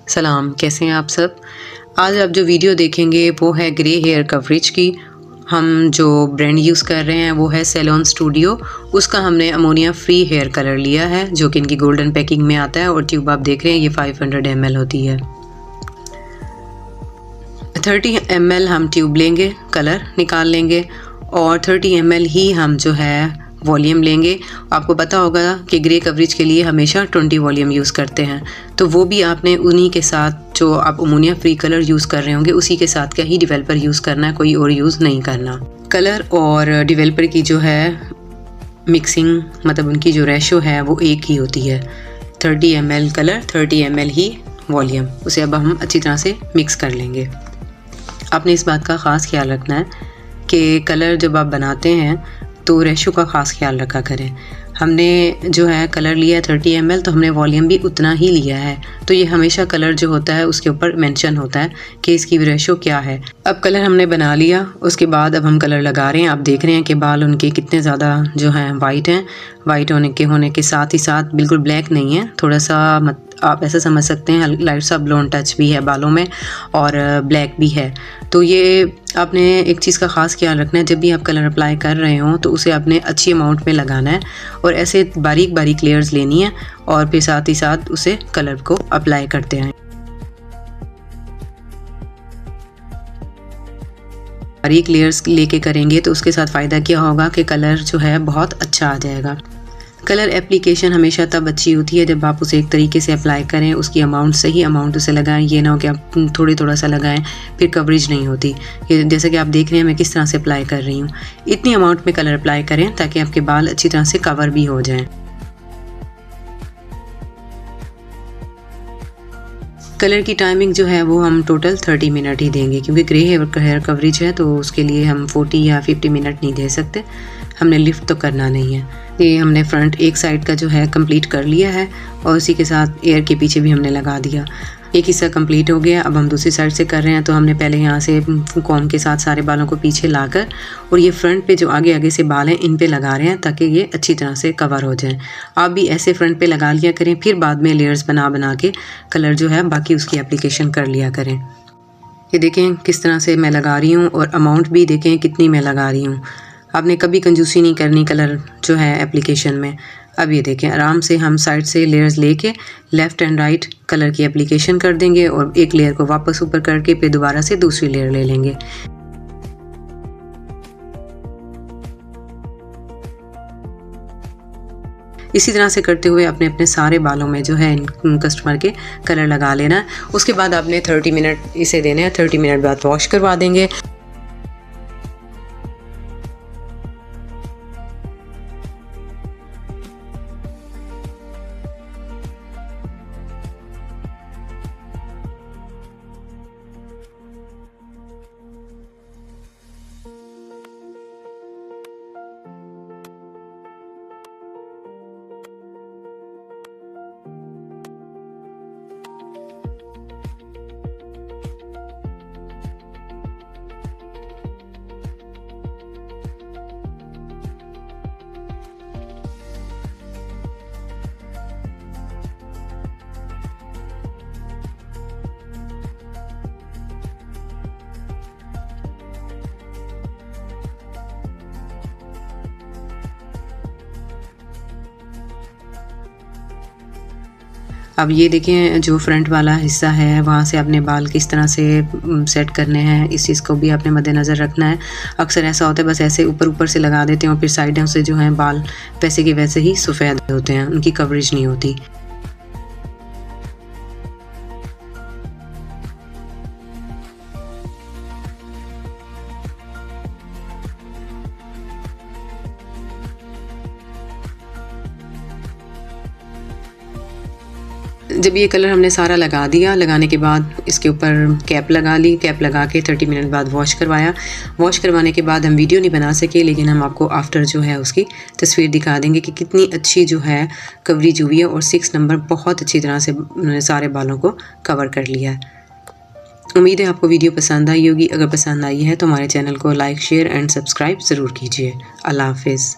सलाम, कैसे हैं आप सब। आज आप जो वीडियो देखेंगे वो है ग्रे हेयर कवरेज की। हम जो ब्रांड यूज़ कर रहे हैं वो है सेलोन स्टूडियो। उसका हमने अमोनिया फ्री हेयर कलर लिया है जो कि इनकी गोल्डन पैकिंग में आता है और ट्यूब आप देख रहे हैं ये 500 ml होती है। 30 ml हम ट्यूब लेंगे, कलर निकाल लेंगे और 30 ml ही हम जो है वॉल्यूम लेंगे। आपको पता होगा कि ग्रे कवरेज के लिए हमेशा 20 वॉल्यूम यूज़ करते हैं, तो वो भी आपने उन्हीं के साथ जो आप अमोनिया फ्री कलर यूज़ कर रहे होंगे उसी के साथ का ही डेवलपर यूज़ करना है, कोई और यूज़ नहीं करना। कलर और डेवलपर की जो है मिक्सिंग मतलब उनकी जो रेशो है वो एक ही होती है। 30 ml कलर, 30 ml ही वॉल्यूम। उसे अब हम अच्छी तरह से मिक्स कर लेंगे। आपने इस बात का ख़ास ख्याल रखना है कि कलर जब आप बनाते हैं तो रेशो का ख़ास ख्याल रखा करें। हमने जो है कलर लिया है 30 ml, तो हमने वॉल्यूम भी उतना ही लिया है। तो ये हमेशा कलर जो होता है उसके ऊपर मेंशन होता है कि इसकी रेशो क्या है। अब कलर हमने बना लिया, उसके बाद अब हम कलर लगा रहे हैं। आप देख रहे हैं कि बाल उनके कितने ज़्यादा जो हैं वाइट हैं। वाइट होने के साथ ही साथ बिल्कुल ब्लैक नहीं है, थोड़ा सा आप ऐसा समझ सकते हैं लाइट सा ब्लोन टच भी है बालों में और ब्लैक भी है। तो ये आपने एक चीज़ का ख़ास ख्याल रखना है, जब भी आप कलर अप्लाई कर रहे हो तो उसे आपने अच्छी अमाउंट में लगाना है और ऐसे बारीक बारीक लेयर्स लेनी है और फिर साथ ही साथ उसे कलर को अप्लाई करते हैं। बारीक लेयर्स लेके करेंगे तो उसके साथ फ़ायदा क्या होगा कि कलर जो है बहुत अच्छा आ जाएगा। कलर एप्लीकेशन हमेशा तब अच्छी होती है जब आप उसे एक तरीके से अप्लाई करें, उसकी अमाउंट सही अमाउंट उसे लगाएं। ये ना हो कि आप थोड़ा सा लगाएं फिर कवरेज नहीं होती। ये जैसे कि आप देख रहे हैं मैं किस तरह से अप्लाई कर रही हूँ। इतनी अमाउंट में कलर अप्लाई करें ताकि आपके बाल अच्छी तरह से कवर भी हो जाएं। कलर की टाइमिंग जो है वो हम टोटल 30 मिनट ही देंगे, क्योंकि ग्रे हेयर कवरेज है तो उसके लिए हम 40 या 50 मिनट नहीं दे सकते। हमने लिफ्ट तो करना नहीं है। ये हमने फ्रंट एक साइड का जो है कंप्लीट कर लिया है और उसी के साथ एयर के पीछे भी हमने लगा दिया। एक हिस्सा कंप्लीट हो गया। अब हम दूसरी साइड से कर रहे हैं, तो हमने पहले यहाँ से कॉम के साथ सारे बालों को पीछे लाकर और ये फ्रंट पे जो आगे से बाल हैं इन पे लगा रहे हैं ताकि ये अच्छी तरह से कवर हो जाए। आप भी ऐसे फ्रंट पे लगा लिया करें, फिर बाद में लेयर्स बना के कलर जो है बाकी उसकी एप्लीकेशन कर लिया करें। ये देखें किस तरह से मैं लगा रही हूँ और अमाउंट भी देखें कितनी मैं लगा रही हूँ। आपने कभी कंजूसी नहीं करनी कलर जो है एप्लीकेशन में। अब ये देखें आराम से हम साइड से लेयर्स लेके लेफ़्ट एंड राइट कलर की एप्लीकेशन कर देंगे और एक लेयर को वापस ऊपर करके फिर दोबारा से दूसरी लेयर ले लेंगे। इसी तरह से करते हुए अपने अपने सारे बालों में जो है इन कस्टमर के कलर लगा लेना। उसके बाद आपने 30 मिनट इसे देने हैं। 30 मिनट बाद वॉश करवा देंगे। अब ये देखें जो फ्रंट वाला हिस्सा है वहाँ से अपने बाल किस तरह से सेट करने हैं, इस चीज़ को भी आपने मद्देनज़र रखना है। अक्सर ऐसा होता है बस ऐसे ऊपर से लगा देते हैं और फिर साइडों से जो हैं बाल वैसे के वैसे ही सफ़ेद होते हैं, उनकी कवरेज नहीं होती। जब ये कलर हमने सारा लगा दिया, लगाने के बाद इसके ऊपर कैप लगा ली। कैप लगा के 30 मिनट बाद वॉश करवाया। वॉश करवाने के बाद हम वीडियो नहीं बना सके, लेकिन हम आपको आफ्टर जो है उसकी तस्वीर दिखा देंगे कि कितनी अच्छी जो है कवरेज हुई है और 6 नंबर बहुत अच्छी तरह से सारे बालों को कवर कर लिया है। उम्मीद है आपको वीडियो पसंद आई होगी। अगर पसंद आई है तो हमारे चैनल को लाइक, शेयर एंड सब्सक्राइब ज़रूर कीजिए। अल्लाह हाफिज़।